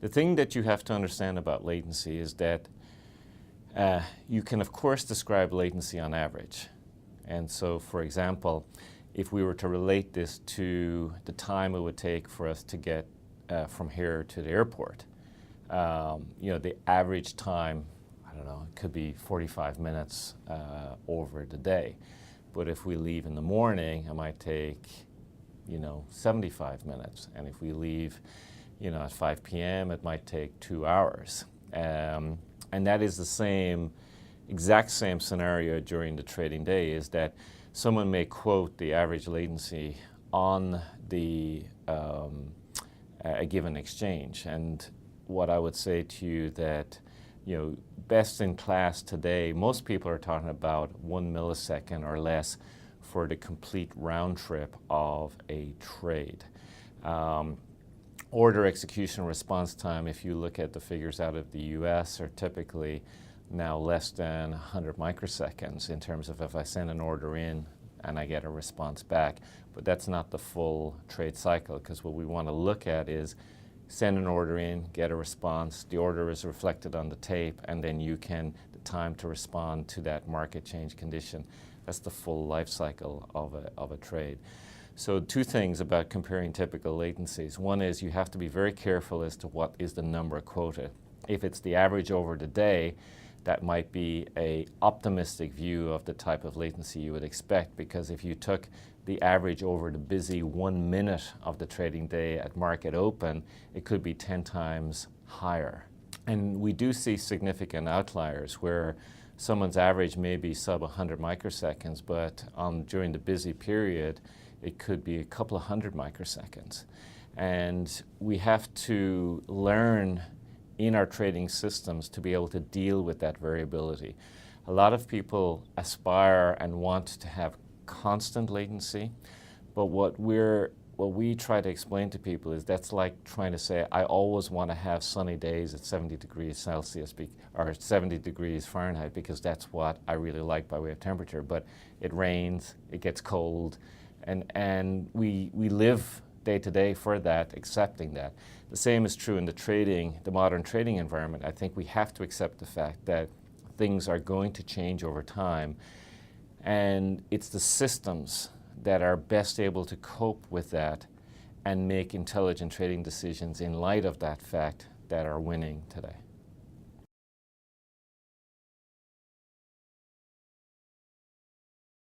The thing that you have to understand about latency is that you can, of course, describe latency on average. And so, for example, if we were to relate this to the time it would take for us to get from here to the airport, the average time, I don't know, it could be 45 minutes over the day. But if we leave in the morning, it might take, 75 minutes. And if we leave, at 5 p.m., it might take 2 hours. And that is the exact same scenario during the trading day, is that someone may quote the average latency on a given exchange. And what I would say to you that, best in class today, most people are talking about 1 millisecond or less for the complete round trip of a trade. Order execution response time, if you look at the figures out of the US, are typically now less than 100 microseconds in terms of if I send an order in and I get a response back. But that's not the full trade cycle, because what we want to look at is send an order in, get a response, the order is reflected on the tape, and then the time to respond to that market change condition. That's the full life cycle of a trade. So 2 things about comparing typical latencies. One is you have to be very careful as to what is the number quoted. If it's the average over the day, that might be an optimistic view of the type of latency you would expect, because if you took the average over the busy 1 minute of the trading day at market open, it could be 10 times higher. And we do see significant outliers where someone's average may be sub 100 microseconds, but during the busy period, it could be a couple of 100 microseconds. And we have to learn in our trading systems to be able to deal with that variability. A lot of people aspire and want to have constant latency, but what we try to explain to people is that's like trying to say, I always want to have sunny days at 70 degrees Celsius or 70 degrees Fahrenheit, because that's what I really like by way of temperature. But it rains, it gets cold, and we live day to day for that, accepting that. The same is true in the modern trading environment. I think we have to accept the fact that things are going to change over time, and it's the systems that are best able to cope with that and make intelligent trading decisions in light of that fact that are winning today.